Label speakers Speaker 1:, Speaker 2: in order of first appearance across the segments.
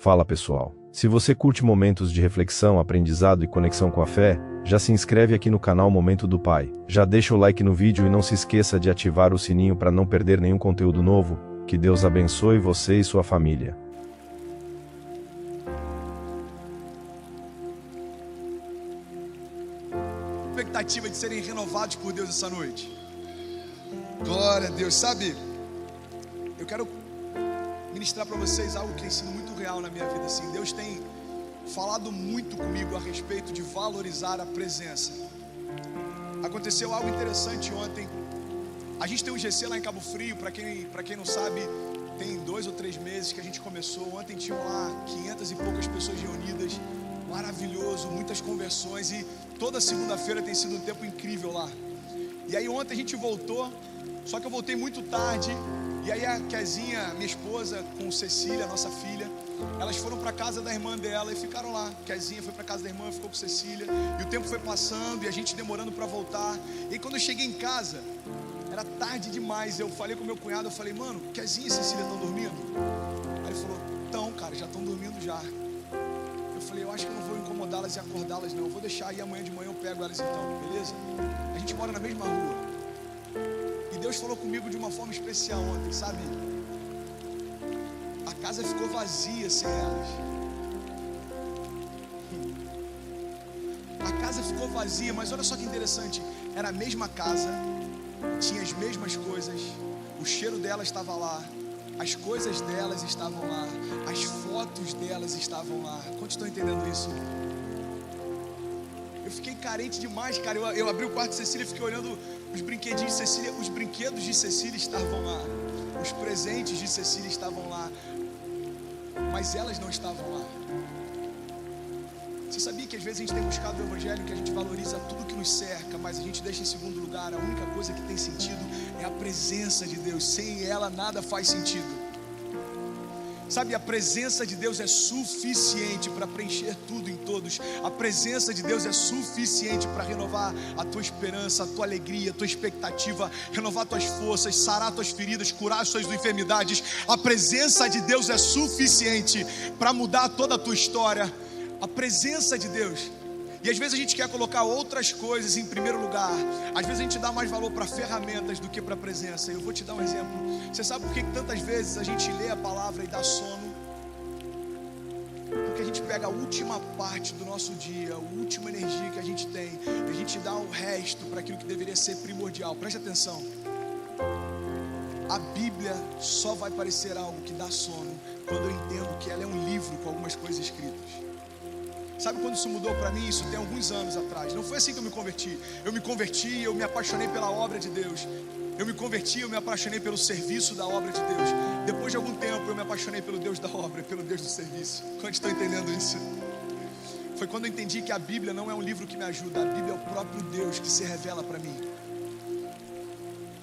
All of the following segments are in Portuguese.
Speaker 1: Fala pessoal, se você curte momentos de reflexão, aprendizado e conexão com a fé, já se inscreve aqui no canal Momento do Pai, já deixa o like no vídeo e não se esqueça de ativar o sininho para não perder nenhum conteúdo novo. Que Deus abençoe você e sua família.
Speaker 2: Expectativa de serem renovados por Deus essa noite. Glória a Deus. Sabe, eu quero ministrar para vocês algo que tem sido muito real na minha vida. Assim, Deus tem falado muito comigo a respeito de valorizar a presença. Aconteceu algo interessante ontem. A gente tem um GC lá em Cabo Frio. Para quem não sabe, tem 2 ou 3 meses que a gente começou. Ontem tinham lá 500 e poucas pessoas reunidas. Maravilhoso, muitas conversões. E toda segunda-feira tem sido um tempo incrível lá. E aí ontem a gente voltou, só que eu voltei muito tarde. E aí a Kezinha, minha esposa, com Cecília, nossa filha, elas foram para casa da irmã dela e ficaram lá. Kezinha foi para casa da irmã, ficou com Cecília. E o tempo foi passando e a gente demorando para voltar. E aí quando eu cheguei em casa, era tarde demais. Eu falei com meu cunhado, eu falei: mano, Kezinha e Cecília estão dormindo? Aí ele falou: então, cara, já estão dormindo já. Eu falei: eu acho que eu não vou incomodá-las e acordá-las não, eu vou deixar aí, amanhã de manhã eu pego elas então, beleza? A gente mora na mesma rua. E Deus falou comigo de uma forma especial ontem, sabe? A casa ficou vazia sem elas. A casa ficou vazia, mas olha só que interessante. Era a mesma casa, tinha as mesmas coisas, o cheiro delas estava lá, as coisas delas estavam lá, as fotos delas estavam lá. Quantos estão entendendo isso? Eu fiquei carente demais, cara. Eu abri o quarto de Cecília e fiquei olhando os brinquedinhos de Cecília. Os brinquedos de Cecília estavam lá, os presentes de Cecília estavam lá, mas elas não estavam lá. Você sabia que às vezes a gente tem buscado o evangelho, que a gente valoriza tudo que nos cerca, mas a gente deixa em segundo lugar? A única coisa que tem sentido é a presença de Deus. Sem ela nada faz sentido. Sabe, a presença de Deus é suficiente para preencher tudo em todos. A presença de Deus é suficiente para renovar a tua esperança, a tua alegria, a tua expectativa, renovar tuas forças, sarar tuas feridas, curar as tuas enfermidades. A presença de Deus é suficiente para mudar toda a tua história. A presença de Deus. E às vezes a gente quer colocar outras coisas em primeiro lugar. Às vezes a gente dá mais valor para ferramentas do que para a presença. Eu vou te dar um exemplo. Você sabe por que tantas vezes a gente lê a palavra e dá sono? Porque a gente pega a última parte do nosso dia, a última energia que a gente tem, e a gente dá o resto para aquilo que deveria ser primordial. Preste atenção. A Bíblia só vai parecer algo que dá sono quando eu entendo que ela é um livro com algumas coisas escritas. Sabe quando isso mudou para mim? Isso tem alguns anos atrás. Não foi assim que eu me converti. Eu me apaixonei pela obra de Deus. Eu me converti, eu me apaixonei pelo serviço da obra de Deus. Depois de algum tempo eu me apaixonei pelo Deus da obra, pelo Deus do serviço. Quantos estão entendendo isso? Foi quando eu entendi que a Bíblia não é um livro que me ajuda. A Bíblia é o próprio Deus que se revela para mim.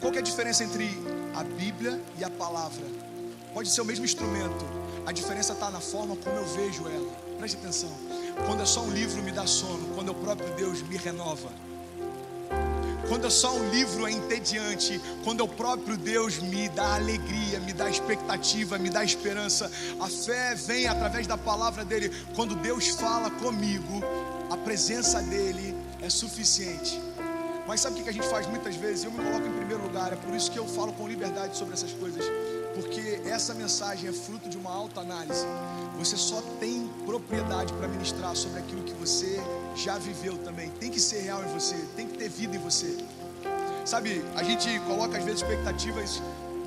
Speaker 2: Qual que é a diferença entre a Bíblia e a palavra? Pode ser o mesmo instrumento. A diferença está na forma como eu vejo ela. Preste atenção. Quando é só um livro me dá sono, quando é o próprio Deus me renova. Quando é só um livro é entediante, quando é o próprio Deus me dá alegria, me dá expectativa, me dá esperança. A fé vem através da palavra dele. Quando Deus fala comigo, a presença dele é suficiente. Mas sabe o que a gente faz muitas vezes? Eu me coloco em primeiro lugar. É por isso que eu falo com liberdade sobre essas coisas, porque essa mensagem é fruto de uma autoanálise. Você só tem propriedade para ministrar sobre aquilo que você já viveu também. Tem que ser real em você, tem que ter vida em você. Sabe, a gente coloca às vezes expectativas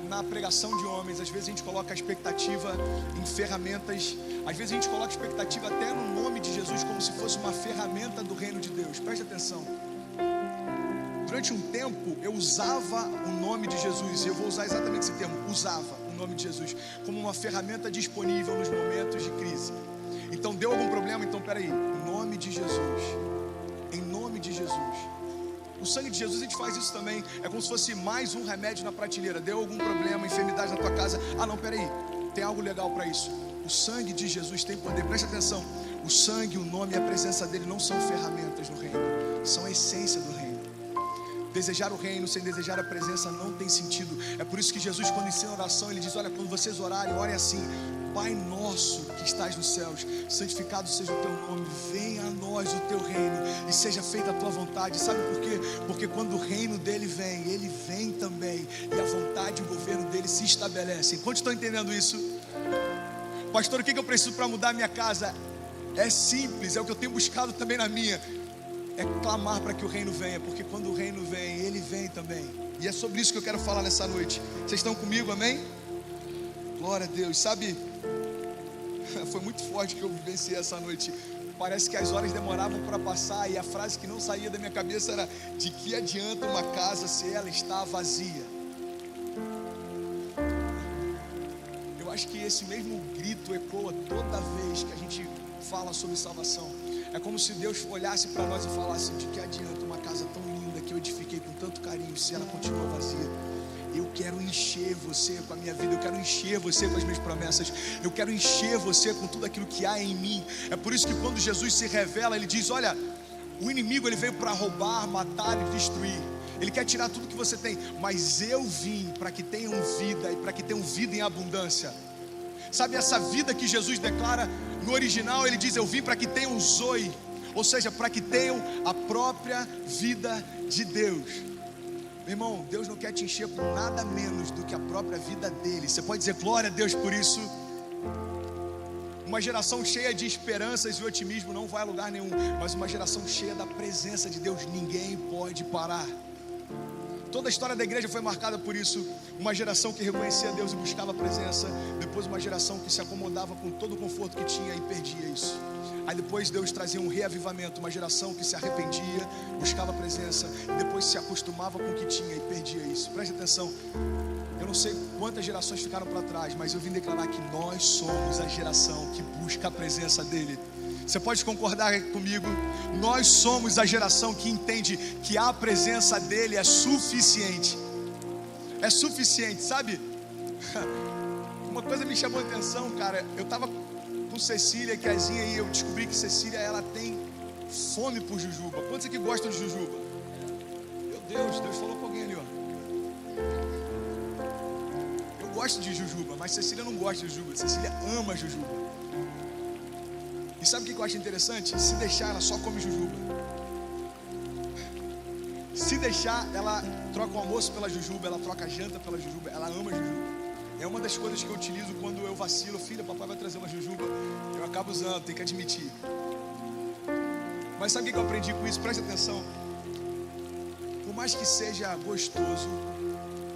Speaker 2: na pregação de homens, às vezes a gente coloca a expectativa em ferramentas, às vezes a gente coloca expectativa até no nome de Jesus como se fosse uma ferramenta do reino de Deus. Preste atenção. Durante um tempo eu usava o nome de Jesus, e eu vou usar exatamente esse termo, usava o nome de Jesus como uma ferramenta disponível nos momentos de crise. Então deu algum problema? Então peraí, em nome de Jesus, em nome de Jesus. O sangue de Jesus, a gente faz isso também. É como se fosse mais um remédio na prateleira. Deu algum problema, enfermidade na tua casa. Ah não, peraí, tem algo legal para isso. O sangue de Jesus tem poder, preste atenção. O sangue, o nome e a presença dele não são ferramentas no reino, são a essência do reino. Desejar o reino sem desejar a presença não tem sentido. É por isso que Jesus, quando ensina oração, ele diz: olha, quando vocês orarem, orem assim: Pai nosso que estás nos céus, santificado seja o teu nome, venha a nós o teu reino e seja feita a tua vontade. Sabe por quê? Porque quando o reino dele vem, ele vem também, e a vontade e o governo dele se estabelecem. Quantos estão entendendo isso? Pastor, o que eu preciso para mudar a minha casa? É simples, é o que eu tenho buscado também na minha, é clamar para que o reino venha, porque quando o reino vem, ele vem também. E é sobre isso que eu quero falar nessa noite. Vocês estão comigo, amém? Glória a Deus. Sabe, foi muito forte que eu vivenciei essa noite. Parece que as horas demoravam para passar, e a frase que não saía da minha cabeça era: de que adianta uma casa se ela está vazia? Eu acho que esse mesmo grito ecoa toda vez que a gente fala sobre salvação. É como se Deus olhasse para nós e falasse: de que adianta uma casa tão linda que eu edifiquei com tanto carinho se ela continua vazia? Eu quero encher você com a minha vida, eu quero encher você com as minhas promessas, eu quero encher você com tudo aquilo que há em mim. É por isso que quando Jesus se revela, ele diz: olha, o inimigo ele veio para roubar, matar e destruir. Ele quer tirar tudo que você tem, mas eu vim para que tenham vida, e para que tenham vida em abundância. Sabe, essa vida que Jesus declara no original, ele diz: eu vim para que tenham zoe, ou seja, para que tenham a própria vida de Deus. Meu irmão, Deus não quer te encher com nada menos do que a própria vida dele. Você pode dizer glória a Deus por isso? Uma geração cheia de esperanças e otimismo não vai a lugar nenhum, mas uma geração cheia da presença de Deus, ninguém pode parar. Toda a história da igreja foi marcada por isso. Uma geração que reconhecia Deus e buscava a presença. Depois uma geração que se acomodava com todo o conforto que tinha e perdia isso. Aí depois Deus trazia um reavivamento. Uma geração que se arrependia, buscava a presença, e depois se acostumava com o que tinha e perdia isso. Preste atenção. Eu não sei quantas gerações ficaram para trás, mas eu vim declarar que nós somos a geração que busca a presença dele. Você pode concordar comigo? Nós somos a geração que entende que a presença dele é suficiente. É suficiente, sabe? Uma coisa me chamou a atenção, cara. Eu tava com Cecília, Kezinha, e eu descobri que Cecília, ela tem fome por jujuba. Quantos aqui gostam de jujuba? Meu Deus, Deus falou com alguém ali, ó. Eu gosto de jujuba, mas Cecília não gosta de jujuba. Cecília ama jujuba. E sabe o que eu acho interessante? Se deixar, ela só come jujuba. Se deixar, ela troca o almoço pela jujuba, ela troca a janta pela jujuba, ela ama jujuba. É uma das coisas que eu utilizo quando eu vacilo. Filha, papai vai trazer uma jujuba, eu acabo usando, tenho que admitir. Mas sabe o que eu aprendi com isso? Preste atenção. Por mais que seja gostoso,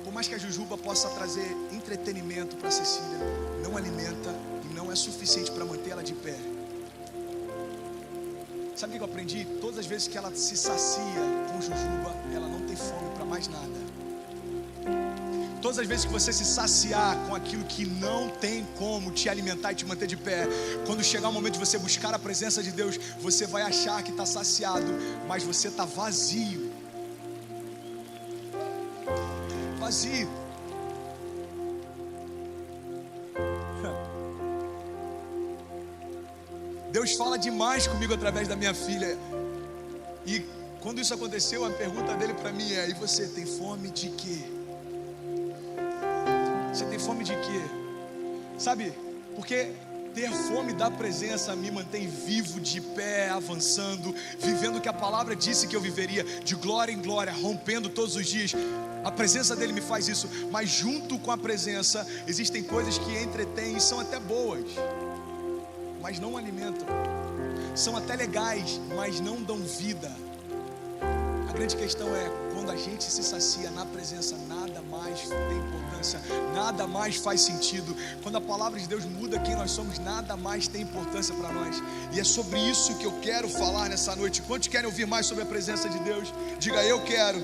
Speaker 2: por mais que a jujuba possa trazer entretenimento para Cecília, não alimenta e não é suficiente para manter ela de pé. Sabe o que eu aprendi? Todas as vezes que ela se sacia com jujuba, ela não tem fome para mais nada. Todas as vezes que você se saciar com aquilo que não tem como te alimentar e te manter de pé, quando chegar o momento de você buscar a presença de Deus, você vai achar que está saciado, mas você está vazio. Vazio. Deus fala demais comigo através da minha filha. E quando isso aconteceu, a pergunta dele para mim é: e você tem fome de quê? Você tem fome de quê? Sabe, porque ter fome da presença me mantém vivo, de pé, avançando, vivendo o que a palavra disse que eu viveria, de glória em glória, rompendo todos os dias. A presença dele me faz isso. Mas junto com a presença existem coisas que entretêm e são até boas, mas não alimentam. São até legais, mas não dão vida. A grande questão é, quando a gente se sacia na presença, nada mais tem importância, nada mais faz sentido. Quando a palavra de Deus muda quem nós somos, nada mais tem importância para nós. E é sobre isso que eu quero falar nessa noite. Quantos querem ouvir mais sobre a presença de Deus? Diga: eu quero.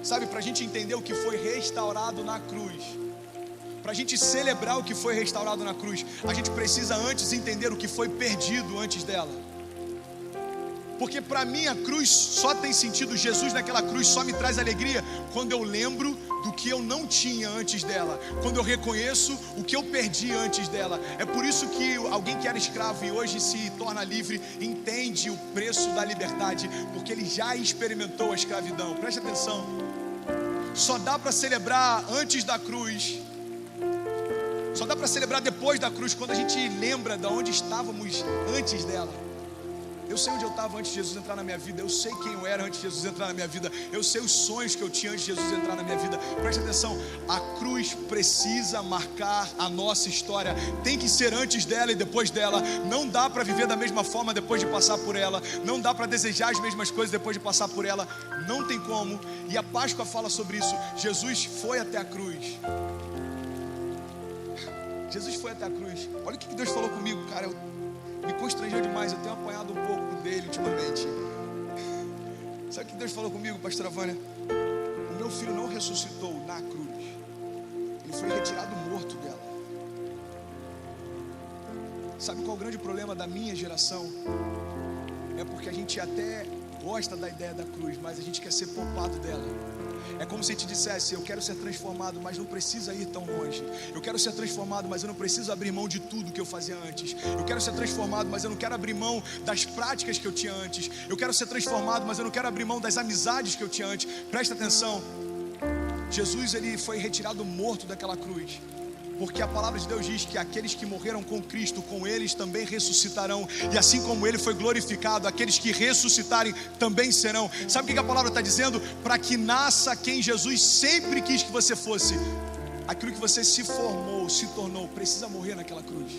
Speaker 2: Sabe, para a gente entender o que foi restaurado na cruz, para a gente celebrar o que foi restaurado na cruz, a gente precisa antes entender o que foi perdido antes dela. Porque para mim a cruz só tem sentido, Jesus naquela cruz só me traz alegria quando eu lembro do que eu não tinha antes dela, quando eu reconheço o que eu perdi antes dela. É por isso que alguém que era escravo e hoje se torna livre entende o preço da liberdade, porque ele já experimentou a escravidão. Preste atenção. Só dá para celebrar antes da cruz, Só dá para celebrar depois da cruz, quando a gente lembra de onde estávamos antes dela. Eu sei onde eu estava antes de Jesus entrar na minha vida. Eu sei quem eu era antes de Jesus entrar na minha vida. Eu sei os sonhos que eu tinha antes de Jesus entrar na minha vida. Preste atenção, a cruz precisa marcar a nossa história. Tem que ser antes dela e depois dela. Não dá para viver da mesma forma depois de passar por ela. Não dá para desejar as mesmas coisas depois de passar por ela. Não tem como. E a Páscoa fala sobre isso. Jesus foi até a cruz. Jesus foi até a cruz. Olha o que Deus falou comigo, cara. Me constrangeu demais. Eu tenho apanhado um pouco dele ultimamente. Sabe o que Deus falou comigo, pastora Vânia? O meu filho não ressuscitou na cruz. Ele foi retirado morto dela. Sabe qual é o grande problema da minha geração? É porque a gente até gosta da ideia da cruz, mas a gente quer ser poupado dela. É como se a gente dissesse: eu quero ser transformado, mas não precisa ir tão longe. Eu quero ser transformado, mas eu não preciso abrir mão de tudo que eu fazia antes. Eu quero ser transformado, mas eu não quero abrir mão das práticas que eu tinha antes. Eu quero ser transformado, mas eu não quero abrir mão das amizades que eu tinha antes. Presta atenção, Jesus, ele foi retirado morto daquela cruz, porque a palavra de Deus diz que aqueles que morreram com Cristo, com eles também ressuscitarão. E assim como ele foi glorificado, aqueles que ressuscitarem também serão. Sabe o que a palavra está dizendo? Para que nasça quem Jesus sempre quis que você fosse. Aquilo que você se formou, se tornou, precisa morrer naquela cruz.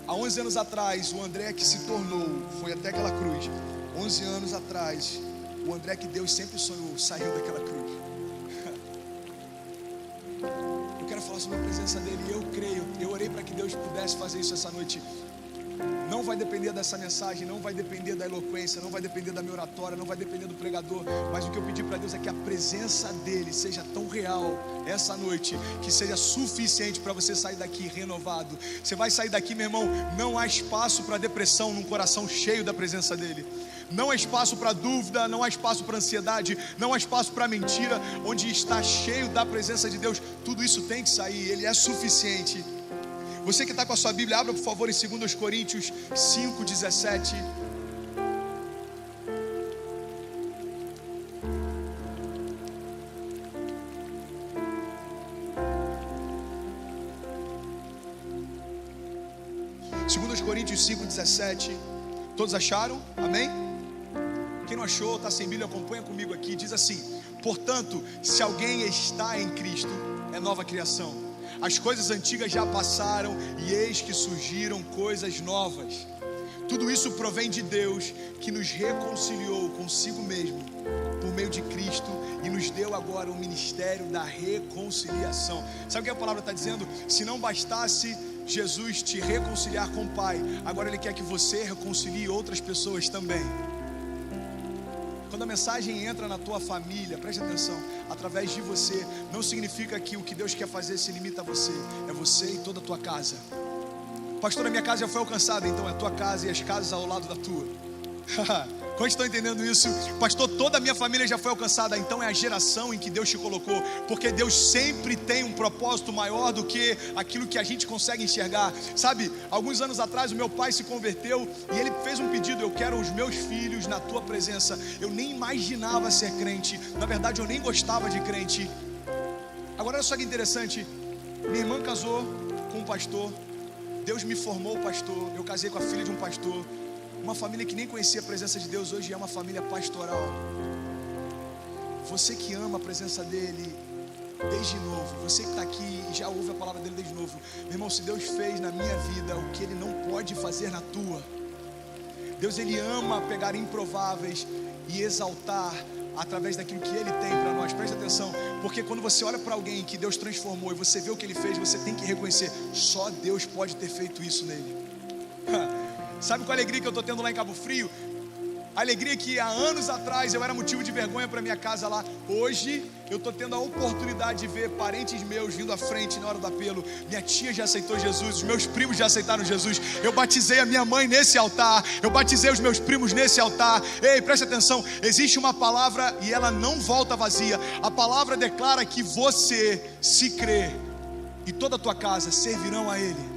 Speaker 2: Há 11 anos atrás, o André que se tornou, foi até aquela cruz. 11 anos atrás, o André que Deus sempre sonhou, saiu daquela cruz. Eu quero falar sobre a presença dele, e eu creio, eu orei para que Deus pudesse fazer isso essa noite. Não vai depender dessa mensagem, não vai depender da eloquência, não vai depender da minha oratória, não vai depender do pregador, mas o que eu pedi para Deus é que a presença dele seja tão real essa noite, que seja suficiente para você sair daqui renovado. Você vai sair daqui, meu irmão, não há espaço para depressão num coração cheio da presença dele. Não há espaço para dúvida, não há espaço para ansiedade, não há espaço para mentira. Onde está cheio da presença de Deus, tudo isso tem que sair, ele é suficiente. Você que está com a sua Bíblia, abra por favor em 2 Coríntios 5:17. Coríntios 5:17. Todos acharam? Amém? Quem não achou, está sem Bíblia, acompanha comigo aqui. Diz assim: portanto, se alguém está em Cristo, é nova criação. As coisas antigas já passaram e eis que surgiram coisas novas. Tudo isso provém de Deus, que nos reconciliou consigo mesmo por meio de Cristo e nos deu agora o ministério da reconciliação. Sabe o que a palavra está dizendo? Se não bastasse Jesus te reconciliar com o Pai, agora Ele quer que você reconcilie outras pessoas também. Quando a mensagem entra na tua família, preste atenção, através de você, não significa que o que Deus quer fazer se limita a você, é você e toda a tua casa. Pastor, a minha casa já foi alcançada, então é a tua casa e as casas ao lado da tua. Quantos estão entendendo isso? Pastor, toda a minha família já foi alcançada, então é a geração em que Deus te colocou, porque Deus sempre tem um propósito maior do que aquilo que a gente consegue enxergar. Sabe, alguns anos atrás o meu pai se converteu e ele fez um pedido: eu quero os meus filhos na tua presença. Eu nem imaginava ser crente, na verdade eu nem gostava de crente. Agora olha só que interessante, minha irmã casou com um pastor, Deus me formou pastor, eu casei com a filha de um pastor. Uma família que nem conhecia a presença de Deus, hoje é uma família pastoral. Você que ama a presença dele desde novo, você que está aqui e já ouve a palavra dele desde novo, meu irmão, se Deus fez na minha vida o que ele não pode fazer na tua, Deus, ele ama pegar improváveis e exaltar através daquilo que ele tem para nós. Preste atenção, porque quando você olha para alguém que Deus transformou e você vê o que ele fez, você tem que reconhecer: só Deus pode ter feito isso nele. Sabe qual a alegria que eu estou tendo lá em Cabo Frio? A alegria que há anos atrás eu era motivo de vergonha para minha casa lá. Hoje eu estou tendo a oportunidade de ver parentes meus vindo à frente na hora do apelo. Minha tia já aceitou Jesus, os meus primos já aceitaram Jesus. Eu batizei a minha mãe nesse altar, eu batizei os meus primos nesse altar. Ei, preste atenção, existe uma palavra e ela não volta vazia. A palavra declara que você, se crer, e toda a tua casa servirão a Ele.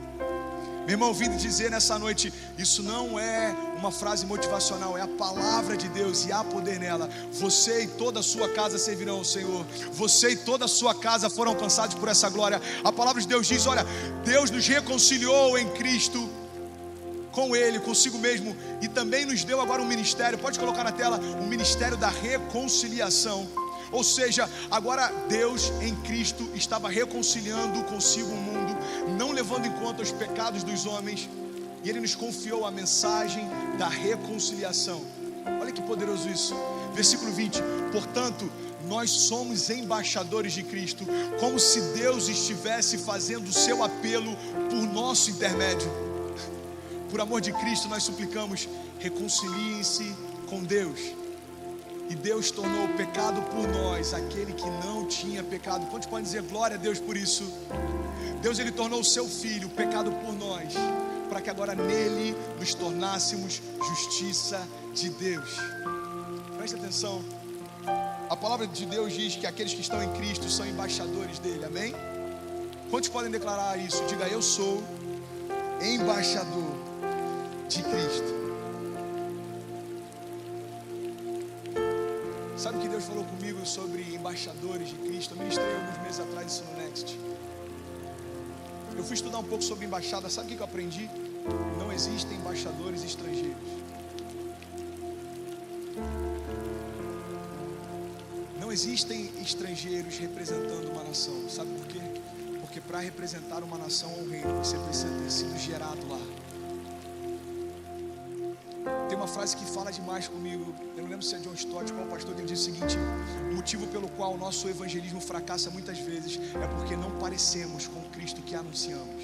Speaker 2: Meu irmão, vim dizer nessa noite, isso não é uma frase motivacional, é a palavra de Deus e há poder nela. Você e toda a sua casa servirão ao Senhor. Você e toda a sua casa foram alcançados por essa glória. A palavra de Deus diz, olha, Deus nos reconciliou em Cristo com Ele, consigo mesmo, e também nos deu agora um ministério, pode colocar na tela, um ministério da reconciliação. Ou seja, agora Deus em Cristo estava reconciliando consigo o mundo, não levando em conta os pecados dos homens, e Ele nos confiou a mensagem da reconciliação. Olha que poderoso isso. Versículo 20, portanto, nós somos embaixadores de Cristo, como se Deus estivesse fazendo o seu apelo por nosso intermédio. Por amor de Cristo nós suplicamos, reconciliem-se com Deus. E Deus tornou pecado por nós aquele que não tinha pecado. Quantos podem dizer glória a Deus por isso? Deus, Ele tornou o seu Filho pecado por nós, para que agora nele nos tornássemos justiça de Deus. Preste atenção. A palavra de Deus diz que aqueles que estão em Cristo são embaixadores dele, amém? Quantos podem declarar isso? Diga, eu sou embaixador de Cristo. Sabe o que Deus falou comigo sobre embaixadores de Cristo? Eu ministrei alguns meses atrás isso no Next. Eu fui estudar um pouco sobre embaixada. Sabe o que eu aprendi? Não existem embaixadores estrangeiros. Não existem estrangeiros representando uma nação. Sabe por quê? Porque para representar uma nação ou um reino, você precisa ter sido gerado lá. Tem uma frase que fala demais comigo. Eu não lembro se é John Stott, qual pastor, ele diz o seguinte: o motivo pelo qual o nosso evangelismo fracassa muitas vezes é porque não parecemos com o Cristo que anunciamos.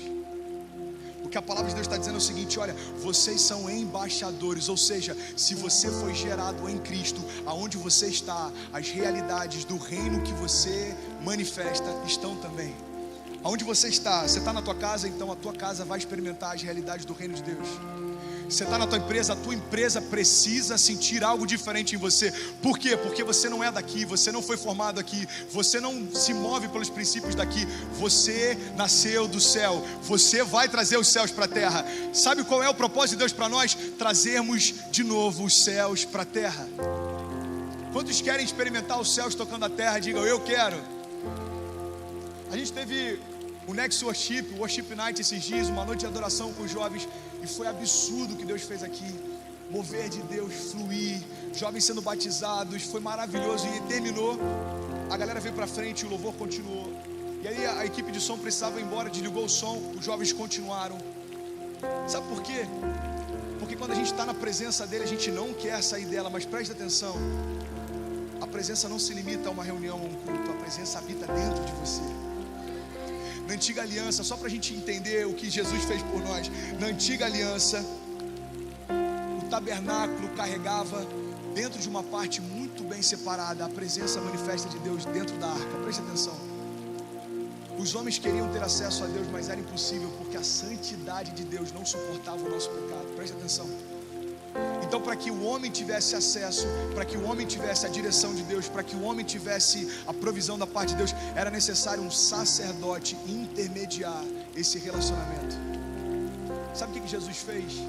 Speaker 2: O que a palavra de Deus está dizendo é o seguinte: olha, vocês são embaixadores, ou seja, se você foi gerado em Cristo, aonde você está, as realidades do reino que você manifesta estão também. Aonde você está na tua casa, então a tua casa vai experimentar as realidades do reino de Deus. Você está na tua empresa, a tua empresa precisa sentir algo diferente em você. Por quê? Porque você não é daqui, você não foi formado aqui, você não se move pelos princípios daqui, você nasceu do céu, você vai trazer os céus para a terra. Sabe qual é o propósito de Deus para nós? Trazermos de novo os céus para a terra. Quantos querem experimentar os céus tocando a terra? Digam, eu quero. A gente teve o Next Worship Night esses dias, uma noite de adoração com os jovens, e foi absurdo o que Deus fez aqui. Mover de Deus, fluir, jovens sendo batizados, foi maravilhoso. E terminou, a galera veio pra frente, o louvor continuou. E aí a equipe de som precisava ir embora, desligou o som, os jovens continuaram. Sabe por quê? Porque quando a gente está na presença dele, a gente não quer sair dela. Mas preste atenção, a presença não se limita a uma reunião ou um culto, a presença habita dentro de você. Na antiga aliança, só para a gente entender o que Jesus fez por nós, na antiga aliança, o tabernáculo carregava dentro de uma parte muito bem separada a presença manifesta de Deus dentro da arca. Preste atenção. Os homens queriam ter acesso a Deus, mas era impossível, porque a santidade de Deus não suportava o nosso pecado. Preste atenção. Então, para que o homem tivesse acesso, para que o homem tivesse a direção de Deus, para que o homem tivesse a provisão da parte de Deus, era necessário um sacerdote intermediar esse relacionamento. Sabe o que Jesus fez?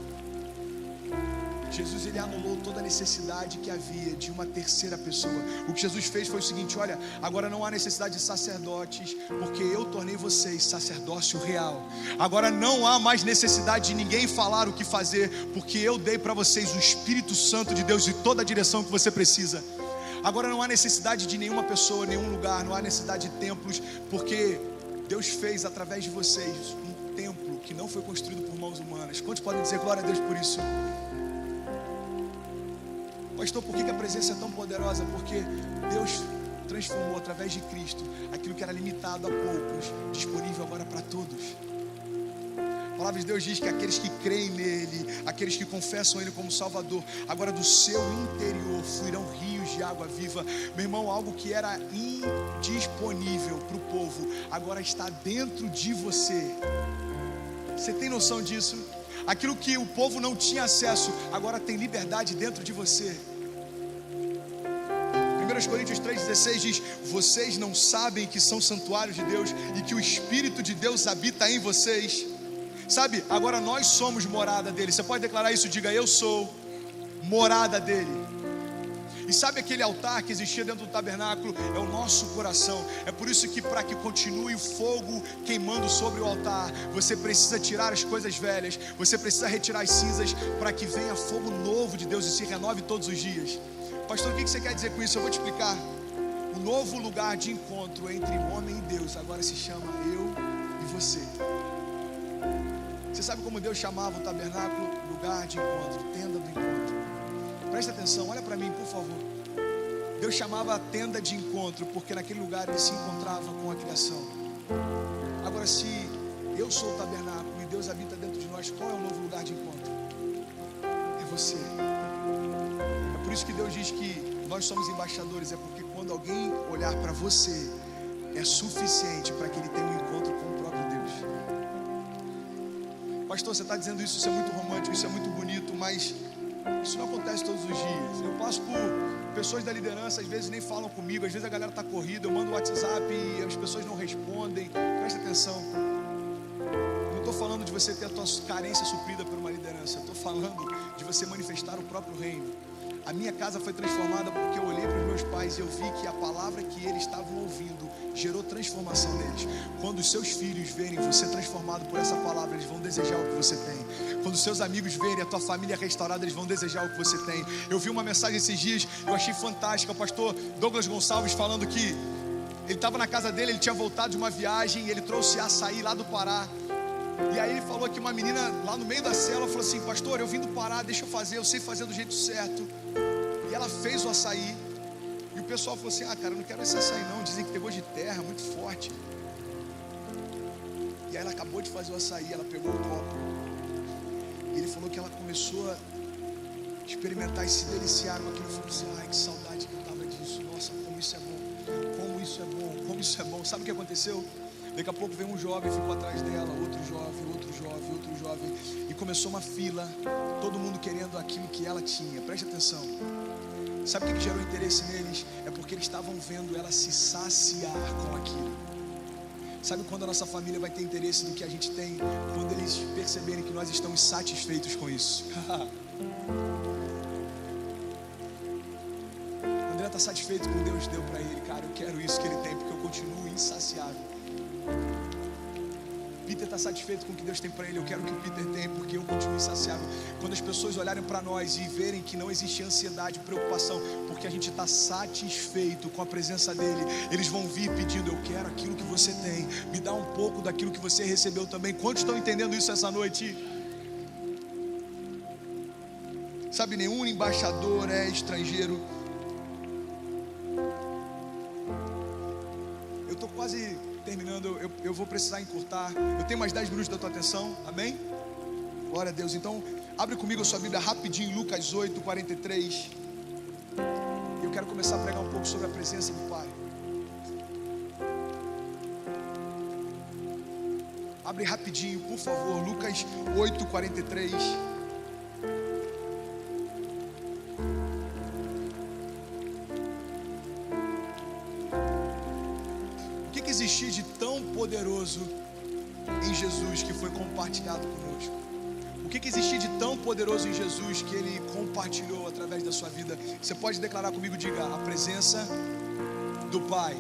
Speaker 2: Jesus, ele anulou toda a necessidade que havia de uma terceira pessoa. O que Jesus fez foi o seguinte: olha, agora não há necessidade de sacerdotes, porque eu tornei vocês sacerdócio real. Agora não há mais necessidade de ninguém falar o que fazer, porque eu dei para vocês o Espírito Santo de Deus e toda a direção que você precisa. Agora não há necessidade de nenhuma pessoa, nenhum lugar, não há necessidade de templos, porque Deus fez através de vocês um templo que não foi construído por mãos humanas. Quantos podem dizer glória a Deus por isso? Pastor, por que a presença é tão poderosa? Porque Deus transformou através de Cristo aquilo que era limitado a poucos, disponível agora para todos. A palavra de Deus diz que aqueles que creem nele, aqueles que confessam ele como Salvador, agora do seu interior fluirão rios de água viva. Meu irmão, algo que era indisponível para o povo, agora está dentro de você. Você tem noção disso? Aquilo que o povo não tinha acesso, agora tem liberdade dentro de você. 1 Coríntios 3,16 diz: vocês não sabem que são santuários de Deus e que o Espírito de Deus habita em vocês? Sabe, agora nós somos morada dele. Você pode declarar isso? Diga: eu sou morada dele. E sabe aquele altar que existia dentro do tabernáculo? É o nosso coração. É por isso que, para que continue o fogo queimando sobre o altar, você precisa tirar as coisas velhas, você precisa retirar as cinzas, para que venha fogo novo de Deus e se renove todos os dias. Pastor, o que você quer dizer com isso? Eu vou te explicar. O novo lugar de encontro entre o homem e Deus agora se chama eu e você. Você sabe como Deus chamava o tabernáculo? Lugar de encontro, tenda do encontro. Presta atenção, olha para mim, por favor. Deus chamava a tenda de encontro porque naquele lugar ele se encontrava com a criação. Agora, se eu sou o tabernáculo e Deus habita dentro de nós, qual é o novo lugar de encontro? É você. É por isso que Deus diz que nós somos embaixadores. É porque quando alguém olhar para você, é suficiente para que ele tenha um encontro com o próprio Deus. Pastor, você está dizendo isso é muito romântico, isso é muito bonito, mas isso não acontece todos os dias. Eu passo por pessoas da liderança, às vezes nem falam comigo, às vezes a galera está corrida, eu mando um WhatsApp e as pessoas não respondem. Presta atenção. Não estou falando de você ter a tua carência suprida por uma liderança, eu estou falando de você manifestar o próprio reino. A minha casa foi transformada porque eu olhei para os meus pais e eu vi que a palavra que eles estavam ouvindo gerou transformação neles. Quando os seus filhos verem você transformado por essa palavra, eles vão desejar o que você tem. Quando os seus amigos verem a tua família restaurada, eles vão desejar o que você tem. Eu vi uma mensagem esses dias, eu achei fantástica, o pastor Douglas Gonçalves falando que ele estava na casa dele, ele tinha voltado de uma viagem e ele trouxe açaí lá do Pará. E aí ele falou que uma menina lá no meio da cela falou assim: pastor, eu vim do Pará, deixa eu fazer, eu sei fazer do jeito certo. E ela fez o açaí. E o pessoal falou assim: ah, cara, eu não quero esse açaí não, dizem que tem gosto de terra, muito forte. E aí ela acabou de fazer o açaí, ela pegou o copo. E ele falou que ela começou a experimentar e se deliciar com aquilo. Falou assim: ai, que saudade que eu tava disso. Nossa, como isso é bom, como isso é bom, como isso é bom. Sabe o que aconteceu? Daqui a pouco veio um jovem, ficou atrás dela, outro jovem, outro jovem, outro jovem. E começou uma fila, todo mundo querendo aquilo que ela tinha. Preste atenção. Sabe o que gerou interesse neles? É porque eles estavam vendo ela se saciar com aquilo. Sabe quando a nossa família vai ter interesse no que a gente tem? Quando eles perceberem que nós estamos satisfeitos com isso. André está satisfeito com o que Deus deu para ele. Cara, eu quero isso que ele tem, porque eu continuo insaciável. Peter está satisfeito com o que Deus tem para ele. Eu quero o que o Peter tem, porque eu continuo insaciável. Quando as pessoas olharem para nós e verem que não existe ansiedade, preocupação, porque a gente está satisfeito com a presença dele, eles vão vir pedindo: eu quero aquilo que você tem, me dá um pouco daquilo que você recebeu também. Quantos estão entendendo isso essa noite? Sabe, nenhum embaixador é estrangeiro. Eu estou quase terminando, eu vou precisar encurtar. Eu tenho mais 10 minutos da tua atenção, amém? Glória a Deus. Então, abre comigo a sua Bíblia rapidinho, Lucas 8, 43. Eu quero começar a pregar um pouco sobre a presença do Pai. Abre rapidinho, por favor, Lucas 8, 43. O que existia de tão poderoso em Jesus que foi compartilhado conosco? O que existia de tão poderoso em Jesus que Ele compartilhou através da sua vida? Você pode declarar comigo, diga: a presença do Pai.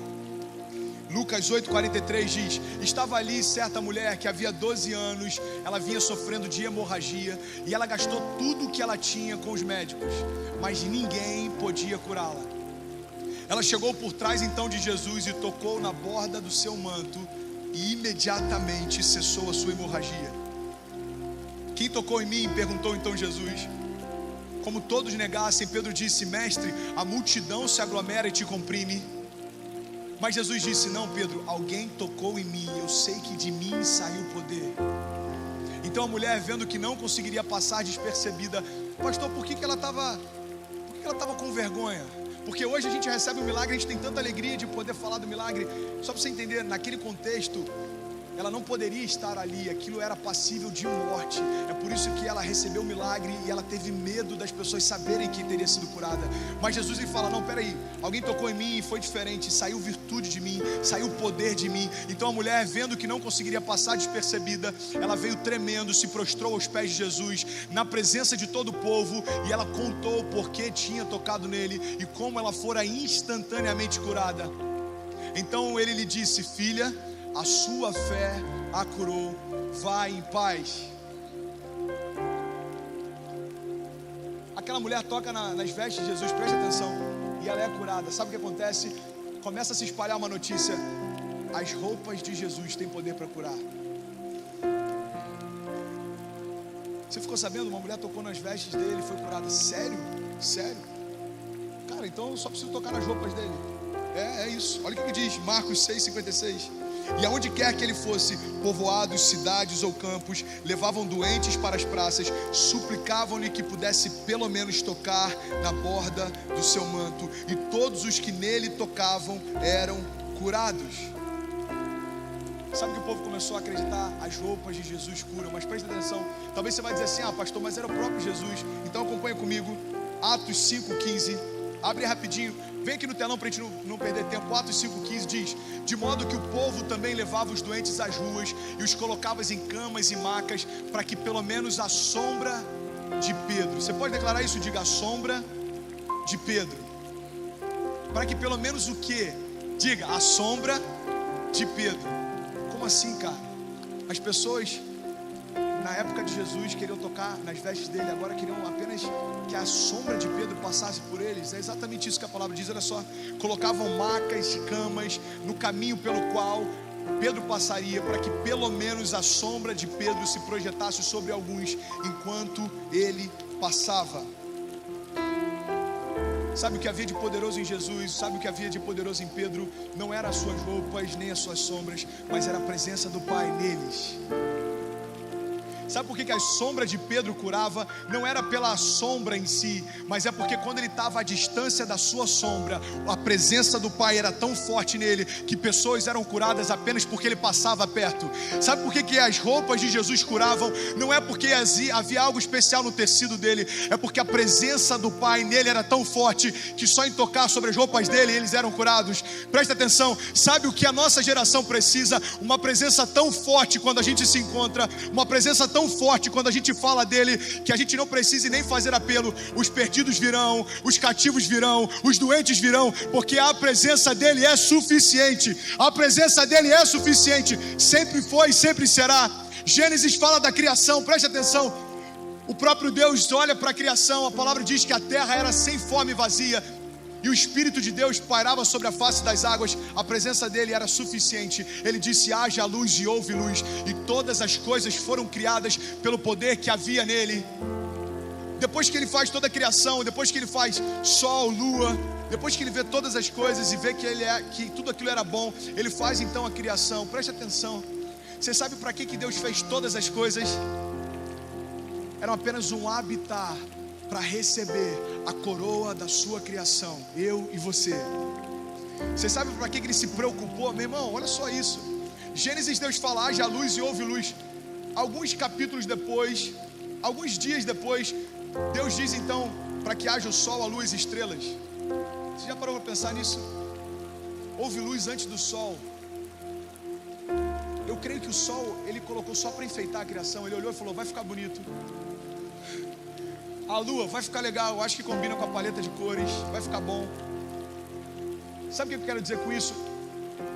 Speaker 2: Lucas 8,43 diz: estava ali certa mulher que havia 12 anos, ela vinha sofrendo de hemorragia, e ela gastou tudo o que ela tinha com os médicos, mas ninguém podia curá-la. Ela chegou por trás então de Jesus e tocou na borda do seu manto, e imediatamente cessou a sua hemorragia. Quem tocou em mim? Perguntou então Jesus. Como todos negassem, Pedro disse: mestre, a multidão se aglomera e te comprime. Mas Jesus disse: não, Pedro, alguém tocou em mim, eu sei que de mim saiu poder. Então a mulher, vendo que não conseguiria passar despercebida: pastor, por que ela estava com vergonha? Porque hoje a gente recebe o milagre, a gente tem tanta alegria de poder falar do milagre. Só para você entender, naquele contexto, ela não poderia estar ali, aquilo era passível de morte. É por isso que ela recebeu o milagre e ela teve medo das pessoas saberem que teria sido curada. Mas Jesus lhe fala: não, peraí, alguém tocou em mim e foi diferente, saiu virtude de mim, saiu poder de mim. Então a mulher, vendo que não conseguiria passar despercebida, ela veio tremendo, se prostrou aos pés de Jesus, na presença de todo o povo, e ela contou por que tinha tocado nele e como ela fora instantaneamente curada. Então ele lhe disse: filha, a sua fé a curou, vá em paz. Aquela mulher toca nas vestes de Jesus, preste atenção, e ela é curada. Sabe o que acontece? Começa a se espalhar uma notícia: as roupas de Jesus têm poder para curar. Você ficou sabendo? Uma mulher tocou nas vestes dele e foi curada. Sério? Sério? Cara, então eu só preciso tocar nas roupas dele. É isso. Olha o que diz Marcos 6,56. E aonde quer que ele fosse, povoados, cidades ou campos, levavam doentes para as praças, suplicavam-lhe que pudesse pelo menos tocar na borda do seu manto, e todos os que nele tocavam eram curados. Sabe que o povo começou a acreditar? As roupas de Jesus curam. Mas preste atenção, talvez você vai dizer assim: ah, pastor, mas era o próprio Jesus. Então acompanha comigo, Atos 5,15. Abre rapidinho, vem aqui no telão para a gente não perder tempo. Atos 5,15 diz: de modo que o povo também levava os doentes às ruas e os colocava em camas e macas, para que pelo menos a sombra de Pedro. Você pode declarar isso? Diga: a sombra de Pedro. Para que pelo menos o que? Diga: a sombra de Pedro. Como assim, cara? As pessoas na época de Jesus queriam tocar nas vestes dele, agora queriam apenas que a sombra de Pedro passasse por eles. É exatamente isso que a palavra diz. Olha só, colocavam macas, camas no caminho pelo qual Pedro passaria, para que pelo menos a sombra de Pedro se projetasse sobre alguns enquanto ele passava. Sabe o que havia de poderoso em Jesus? Sabe o que havia de poderoso em Pedro? Não eram as suas roupas, nem as suas sombras, mas era a presença do Pai neles. Sabe por que a sombra de Pedro curava? Não era pela sombra em si, mas é porque quando ele estava à distância da sua sombra, a presença do Pai era tão forte nele, que pessoas eram curadas apenas porque ele passava perto. Sabe por que as roupas de Jesus curavam? Não é porque havia algo especial no tecido dele, é porque a presença do Pai nele era tão forte, que só em tocar sobre as roupas dele, eles eram curados. Presta atenção, sabe o que a nossa geração precisa? Uma presença tão forte quando a gente se encontra, uma presença tão forte quando a gente fala dele, que a gente não precise nem fazer apelo. Os perdidos virão, os cativos virão, os doentes virão, porque a presença dele é suficiente. A presença dele é suficiente, sempre foi e sempre será. Gênesis fala da criação, preste atenção. O próprio Deus olha para a criação, a palavra diz que a terra era sem forma e vazia, e o Espírito de Deus pairava sobre a face das águas. A presença dele era suficiente. Ele disse: haja luz, e houve luz, e todas as coisas foram criadas pelo poder que havia nele. Depois que ele faz toda a criação, depois que ele faz sol, lua, depois que ele vê todas as coisas e vê que tudo aquilo era bom, ele faz então a criação. Preste atenção, você sabe para que Deus fez todas as coisas? Era apenas um habitat para receber a coroa da sua criação, eu e você. Você sabe para que ele se preocupou, meu irmão? Olha só isso. Gênesis, Deus fala: haja luz, e houve luz. Alguns capítulos depois, alguns dias depois, Deus diz então para que haja o sol, a luz e estrelas. Você já parou para pensar nisso? Houve luz antes do sol. Eu creio que o sol ele colocou só para enfeitar a criação. Ele olhou e falou: vai ficar bonito. A lua vai ficar legal, eu acho que combina com a paleta de cores, vai ficar bom. Sabe o que eu quero dizer com isso?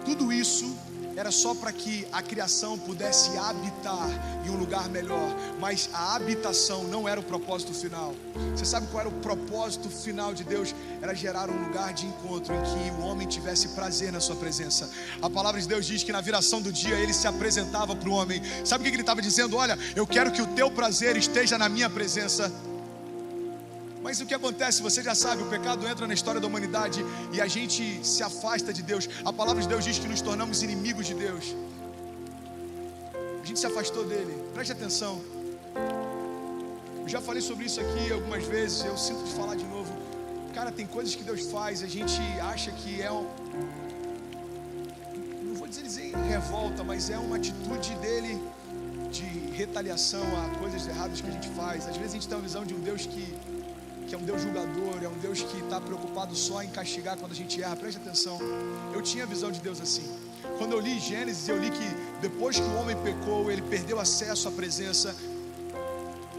Speaker 2: Tudo isso era só para que a criação pudesse habitar em um lugar melhor, mas a habitação não era o propósito final. Você sabe qual era o propósito final de Deus? Era gerar um lugar de encontro em que o homem tivesse prazer na sua presença. A palavra de Deus diz que na viração do dia ele se apresentava para o homem. Sabe o que ele estava dizendo? Olha, eu quero que o teu prazer esteja na minha presença. Mas o que acontece? Você já sabe, o pecado entra na história da humanidade e a gente se afasta de Deus. A palavra de Deus diz que nos tornamos inimigos de Deus. A gente se afastou dele. Preste atenção. Eu já falei sobre isso aqui algumas vezes, eu sinto de falar de novo. Cara, tem coisas que Deus faz, a gente acha que é não vou dizer revolta, mas é uma atitude dele de retaliação a coisas erradas que a gente faz. Às vezes a gente tem uma visão de um Deus que é um Deus julgador, é um Deus que está preocupado só em castigar quando a gente erra. Preste atenção, eu tinha a visão de Deus assim. Quando eu li Gênesis, eu li que depois que o homem pecou, ele perdeu acesso à presença,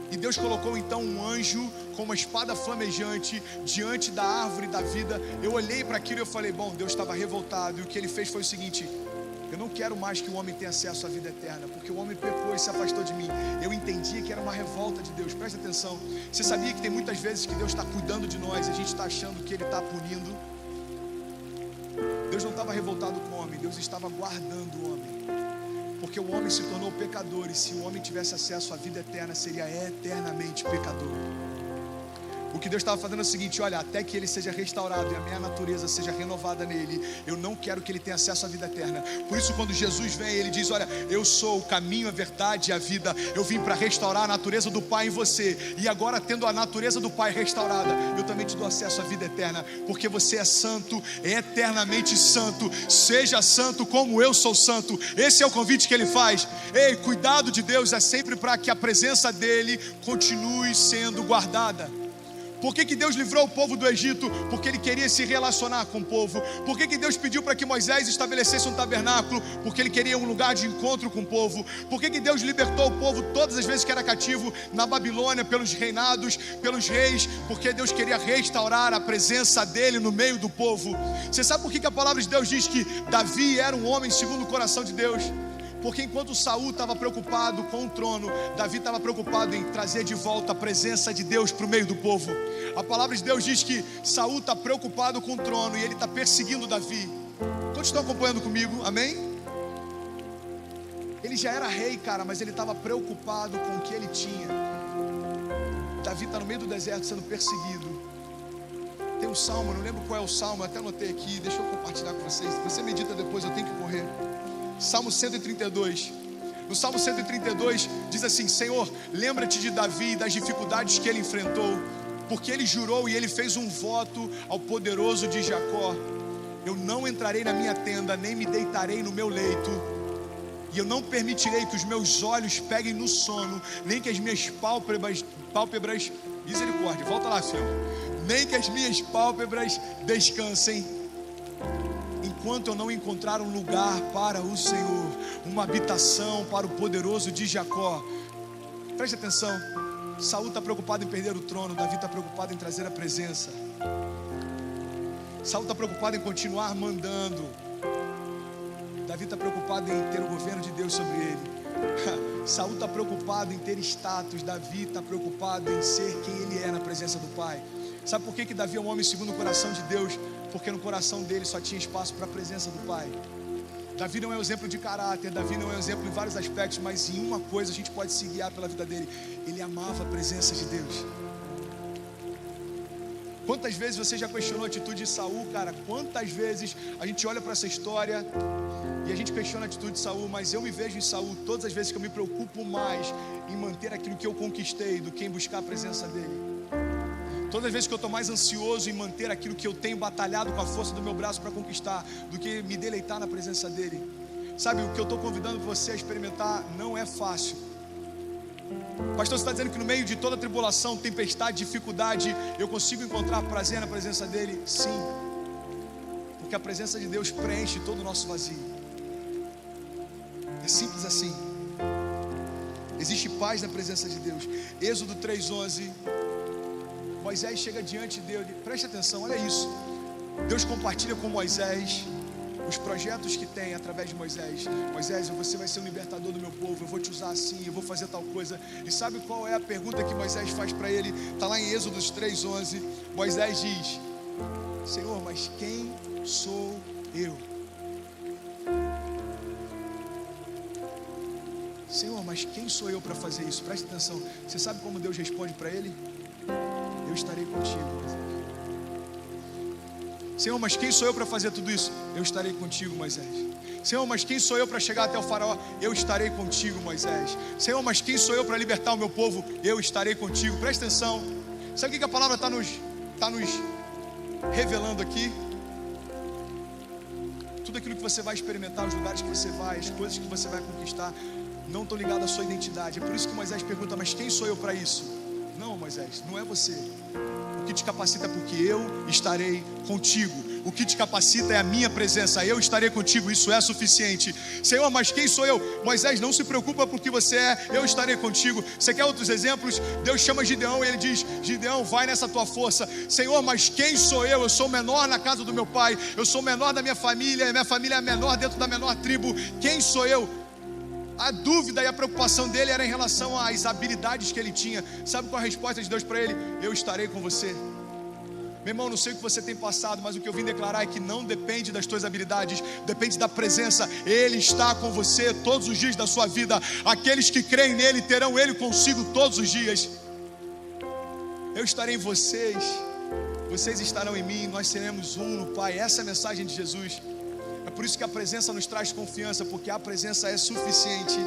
Speaker 2: e Deus colocou então um anjo com uma espada flamejante diante da árvore da vida. Eu olhei para aquilo e eu falei, bom, Deus estava revoltado, e o que ele fez foi o seguinte: eu não quero mais que o homem tenha acesso à vida eterna, porque o homem pecou e se afastou de mim. Eu entendia que era uma revolta de Deus. Presta atenção, você sabia que tem muitas vezes que Deus está cuidando de nós e a gente está achando que Ele está punindo? Deus não estava revoltado com o homem, Deus estava guardando o homem, porque o homem se tornou pecador, e se o homem tivesse acesso à vida eterna, seria eternamente pecador. O que Deus estava fazendo é o seguinte: olha, até que ele seja restaurado e a minha natureza seja renovada nele, eu não quero que ele tenha acesso à vida eterna. Por isso, quando Jesus vem, ele diz: olha, eu sou o caminho, a verdade e a vida. Eu vim para restaurar a natureza do Pai em você, e agora, tendo a natureza do Pai restaurada, eu também te dou acesso à vida eterna, porque você é santo, é eternamente santo. Seja santo como eu sou santo. Esse é o convite que ele faz. Ei, cuidado de Deus é sempre para que a presença dele continue sendo guardada. Por que Deus livrou o povo do Egito? Porque Ele queria se relacionar com o povo. Por que Deus pediu para que Moisés estabelecesse um tabernáculo? Porque Ele queria um lugar de encontro com o povo. Por que Deus libertou o povo todas as vezes que era cativo na Babilônia, pelos reinados, pelos reis? Porque Deus queria restaurar a presença dEle no meio do povo. Você sabe por que a palavra de Deus diz que Davi era um homem segundo o coração de Deus? Porque enquanto Saul estava preocupado com o trono, Davi estava preocupado em trazer de volta a presença de Deus para o meio do povo. A palavra de Deus diz que Saul está preocupado com o trono e ele está perseguindo Davi. Todos estão acompanhando comigo? Amém? Ele já era rei, cara, mas ele estava preocupado com o que ele tinha. Davi está no meio do deserto sendo perseguido. Tem um salmo, eu não lembro qual é o salmo, eu até anotei aqui, deixa eu compartilhar com vocês. Você medita depois, eu tenho que correr. Salmo 132. No Salmo 132 diz assim: Senhor, lembra-te de Davi e das dificuldades que ele enfrentou, porque ele jurou e ele fez um voto ao poderoso de Jacó: eu não entrarei na minha tenda, nem me deitarei no meu leito, e eu não permitirei que os meus olhos peguem no sono, nem que as minhas pálpebras, misericórdia, volta lá, filho, nem que as minhas pálpebras descansem, enquanto eu não encontrar um lugar para o Senhor, uma habitação para o poderoso de Jacó. Preste atenção, Saul está preocupado em perder o trono, Davi está preocupado em trazer a presença. Saul está preocupado em continuar mandando, Davi está preocupado em ter o governo de Deus sobre ele. Saul está preocupado em ter status, Davi está preocupado em ser quem ele é na presença do Pai. Sabe por que Davi é um homem segundo o coração de Deus? Porque no coração dele só tinha espaço para a presença do Pai. Davi não é um exemplo de caráter, Davi não é um exemplo em vários aspectos, mas em uma coisa a gente pode se guiar pela vida dele: ele amava a presença de Deus. Quantas vezes você já questionou a atitude de Saul, cara? Quantas vezes a gente olha para essa história e a gente questiona a atitude de Saul, mas eu me vejo em Saul todas as vezes que eu me preocupo mais em manter aquilo que eu conquistei do que em buscar a presença dele. Todas as vezes que eu estou mais ansioso em manter aquilo que eu tenho batalhado com a força do meu braço para conquistar, do que me deleitar na presença dele. Sabe, o que eu estou convidando você a experimentar não é fácil. Pastor, você está dizendo que no meio de toda tribulação, tempestade, dificuldade, eu consigo encontrar prazer na presença dele? Sim, porque a presença de Deus preenche todo o nosso vazio. É simples assim. Existe paz na presença de Deus. Êxodo 3:11. Moisés chega diante de Deus, preste atenção, olha isso. Deus compartilha com Moisés os projetos que tem através de Moisés. Moisés, você vai ser o libertador do meu povo, eu vou te usar assim, eu vou fazer tal coisa. E sabe qual é a pergunta que Moisés faz para ele? Está lá em Êxodo 3:11. Moisés diz: Senhor, mas quem sou eu? Senhor, mas quem sou eu para fazer isso? Preste atenção, você sabe como Deus responde para ele? Eu estarei contigo, Moisés. Senhor, mas quem sou eu para fazer tudo isso? Eu estarei contigo, Moisés. Senhor, mas quem sou eu para chegar até o faraó? Eu estarei contigo, Moisés. Senhor, mas quem sou eu para libertar o meu povo? Eu estarei contigo. Presta atenção. Sabe o que a palavra está nos revelando aqui? Tudo tudo aquilo que você vai experimentar, os lugares que você vai, as coisas que você vai conquistar, não estão ligadas à sua identidade. É por isso que Moisés pergunta: mas quem sou eu para isso? Não, Moisés, não é você. O que te capacita é porque eu estarei contigo. O que te capacita é a minha presença. Eu estarei contigo, isso é suficiente. Senhor, mas quem sou eu? Moisés, não se preocupa porque você é, eu estarei contigo. Você quer outros exemplos? Deus chama Gideão e ele diz: Gideão, vai nessa tua força. Senhor, mas quem sou eu? Eu sou menor na casa do meu pai, eu sou menor da minha família é menor dentro da menor tribo. Quem sou eu? A dúvida e a preocupação dele era em relação às habilidades que ele tinha. Sabe qual a resposta de Deus para ele? Eu estarei com você. Meu irmão, não sei o que você tem passado, mas o que eu vim declarar é que não depende das tuas habilidades, depende da presença. Ele está com você todos os dias da sua vida. Aqueles que creem nele terão ele consigo todos os dias. Eu estarei em vocês, vocês estarão em mim, nós seremos um no Pai. Essa é a mensagem de Jesus. É por isso que a presença nos traz confiança, porque a presença é suficiente.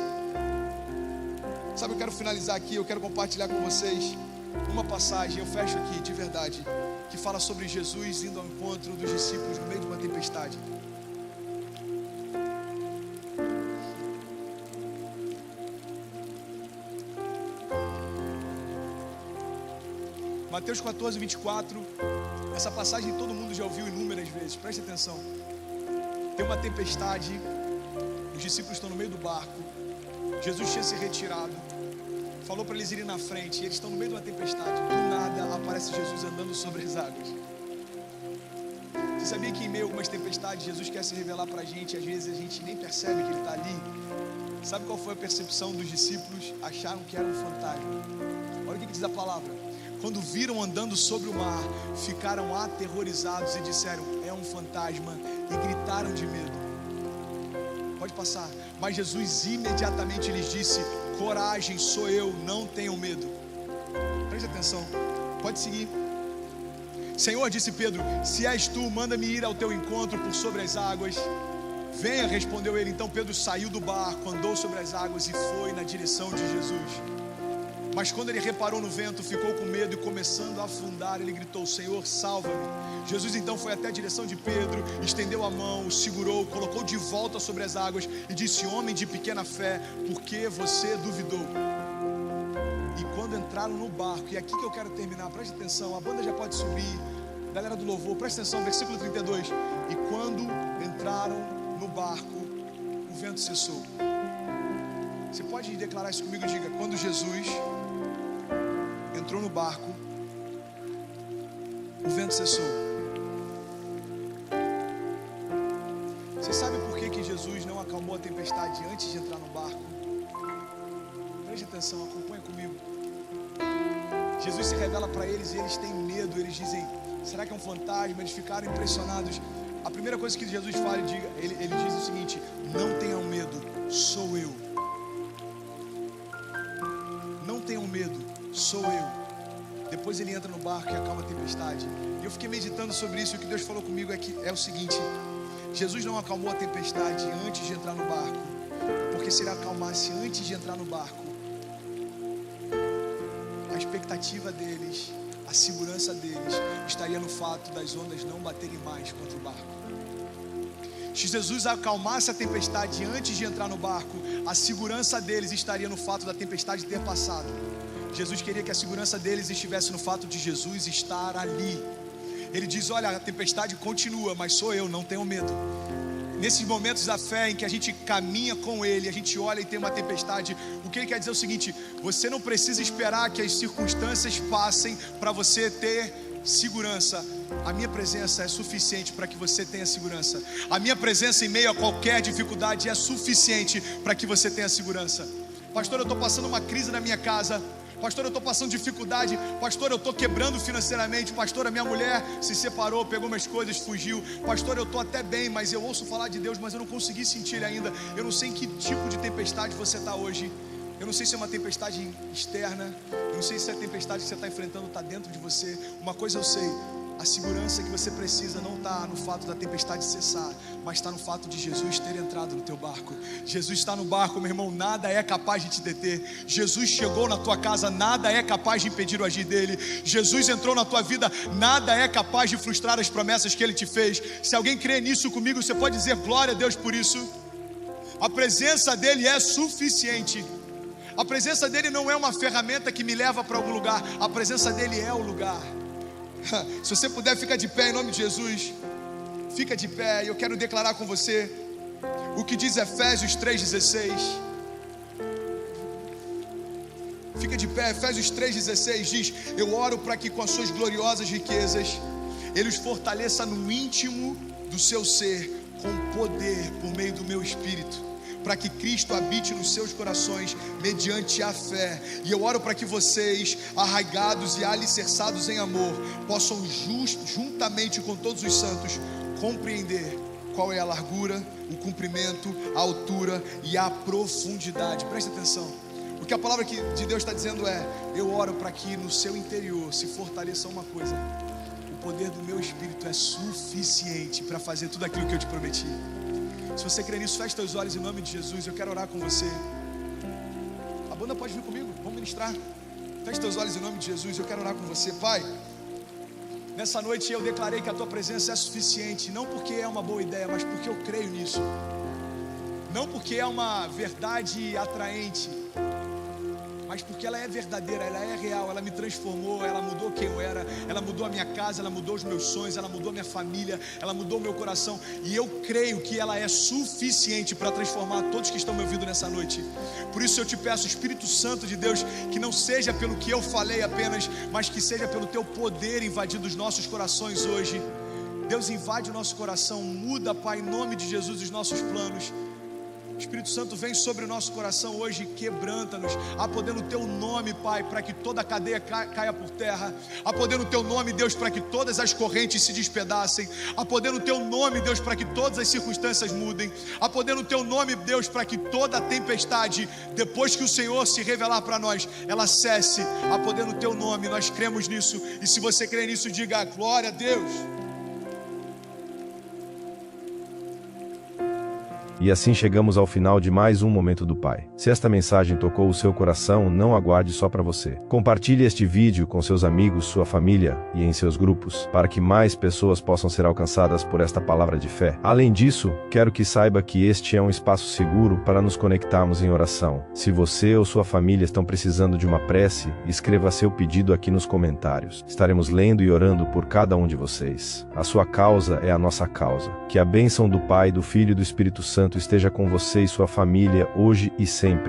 Speaker 2: Sabe, eu quero finalizar aqui, eu quero compartilhar com vocês uma passagem, eu fecho aqui de verdade, que fala sobre Jesus indo ao encontro dos discípulos no meio de uma tempestade. Mateus 14, 24. Essa passagem todo mundo já ouviu inúmeras vezes, preste atenção. Tem uma tempestade, os discípulos estão no meio do barco, Jesus tinha se retirado, falou para eles irem na frente, e eles estão no meio de uma tempestade. Do nada aparece Jesus andando sobre as águas. Você sabia que em meio a algumas tempestades Jesus quer se revelar para a gente, às vezes a gente nem percebe que ele está ali? Sabe qual foi a percepção dos discípulos? Acharam que era um fantasma. Olha o que diz a palavra: quando viram andando sobre o mar, ficaram aterrorizados e disseram: é um fantasma, e gritaram de medo. Pode passar. Mas Jesus imediatamente lhes disse: coragem, sou eu, não tenham medo. Preste atenção, pode seguir. Senhor, disse Pedro, se és tu, manda-me ir ao teu encontro por sobre as águas. Venha, respondeu ele. Então Pedro saiu do barco, andou sobre as águas e foi na direção de Jesus. Mas quando ele reparou no vento, ficou com medo e começando a afundar, ele gritou: Senhor, salva-me. Jesus então foi até a direção de Pedro, estendeu a mão, o segurou, colocou de volta sobre as águas e disse: homem de pequena fé, por que você duvidou? E quando entraram no barco, e aqui que eu quero terminar, preste atenção, a banda já pode subir, galera do louvor, preste atenção, versículo 32. E quando entraram no barco, o vento cessou. Você pode declarar isso comigo? Diga: quando Jesus entrou no barco, o vento cessou. Você sabe por que Jesus não acalmou a tempestade antes de entrar no barco? Preste atenção, acompanha comigo. Jesus se revela para eles e eles têm medo. Eles dizem: será que é um fantasma? Eles ficaram impressionados. A primeira coisa que Jesus fala, ele diz o seguinte: não tenham medo, sou eu. Não tenham medo, sou eu. Depois ele entra no barco e acalma a tempestade. E eu fiquei meditando sobre isso, e o que Deus falou comigo é o seguinte: Jesus não acalmou a tempestade antes de entrar no barco, porque se ele acalmasse antes de entrar no barco, a expectativa deles, a segurança deles estaria no fato das ondas não baterem mais contra o barco. Se Jesus acalmasse a tempestade antes de entrar no barco, a segurança deles estaria no fato da tempestade ter passado. Jesus queria que a segurança deles estivesse no fato de Jesus estar ali. Ele diz: olha, a tempestade continua, mas sou eu, não tenham medo. Nesses momentos da fé em que a gente caminha com Ele, a gente olha e tem uma tempestade, o que Ele quer dizer é o seguinte: você não precisa esperar que as circunstâncias passem para você ter segurança. A minha presença é suficiente para que você tenha segurança. A minha presença em meio a qualquer dificuldade é suficiente para que você tenha segurança. Pastor, eu estou passando uma crise na minha casa. Pastor, eu estou passando dificuldade. Pastor, eu estou quebrando financeiramente. Pastor, a minha mulher se separou, pegou minhas coisas, fugiu. Pastor, eu estou até bem, mas eu ouço falar de Deus, mas eu não consegui sentir Ele ainda. Eu não sei em que tipo de tempestade você está hoje. Eu não sei se é uma tempestade externa. Eu não sei se a tempestade que você está enfrentando está dentro de você. Uma coisa eu sei: A segurança que você precisa não está no fato da tempestade cessar, mas está no fato de Jesus ter entrado no teu barco. Jesus está no barco, meu irmão, nada é capaz de te deter. Jesus chegou na tua casa, nada é capaz de impedir o agir dele. Jesus entrou na tua vida, nada é capaz de frustrar as promessas que ele te fez. Se alguém crê nisso comigo, você pode dizer glória a Deus por isso. A presença dele é suficiente. A presença dele não é uma ferramenta que me leva para algum lugar, a presença dele é o lugar. Se você puder, fica de pé em nome de Jesus. Fica de pé e eu quero declarar com você o que diz Efésios 3,16. Fica de pé, Efésios 3,16 diz: eu oro para que com as suas gloriosas riquezas Ele os fortaleça no íntimo do seu ser, com poder por meio do meu Espírito, para que Cristo habite nos seus corações mediante a fé. E eu oro para que vocês, arraigados e alicerçados em amor, possam juntamente com todos os santos compreender qual é a largura, o comprimento, a altura e a profundidade. Presta atenção, o que a palavra de Deus está dizendo é: eu oro para que no seu interior se fortaleça uma coisa: o poder do meu Espírito é suficiente para fazer tudo aquilo que eu te prometi. Se você crê nisso, feche teus olhos em nome de Jesus. Eu quero orar com você. A banda pode vir comigo, vamos ministrar. Feche teus olhos em nome de Jesus. Eu quero orar com você. Pai, nessa noite eu declarei que a tua presença é suficiente, não porque é uma boa ideia, mas porque eu creio nisso. Não porque é uma verdade atraente, mas porque ela é verdadeira, ela é real, ela me transformou, ela mudou quem eu era, ela mudou a minha casa, ela mudou os meus sonhos, ela mudou a minha família, ela mudou o meu coração, e eu creio que ela é suficiente para transformar todos que estão me ouvindo nessa noite. Por isso eu te peço, Espírito Santo de Deus, que não seja pelo que eu falei apenas, mas que seja pelo teu poder invadindo os nossos corações hoje. Deus, invade o nosso coração, muda, Pai, em nome de Jesus, os nossos planos. Espírito Santo, vem sobre o nosso coração hoje, quebranta-nos, há poder no teu nome, Pai, para que toda a cadeia caia por terra, há poder no teu nome, Deus, para que todas as correntes se despedacem, há poder no teu nome, Deus, para que todas as circunstâncias mudem, há poder no teu nome, Deus, para que toda a tempestade, depois que o Senhor se revelar para nós, ela cesse. Há poder no teu nome, nós cremos nisso, e se você crê nisso, diga glória a Deus.
Speaker 1: E assim chegamos ao final de mais um Momento do Pai. Se esta mensagem tocou o seu coração, não aguarde só para você. Compartilhe este vídeo com seus amigos, sua família e em seus grupos, para que mais pessoas possam ser alcançadas por esta palavra de fé. Além disso, quero que saiba que este é um espaço seguro para nos conectarmos em oração. Se você ou sua família estão precisando de uma prece, escreva seu pedido aqui nos comentários. Estaremos lendo e orando por cada um de vocês. A sua causa é a nossa causa. Que a bênção do Pai, do Filho e do Espírito Santo esteja com você e sua família hoje e sempre.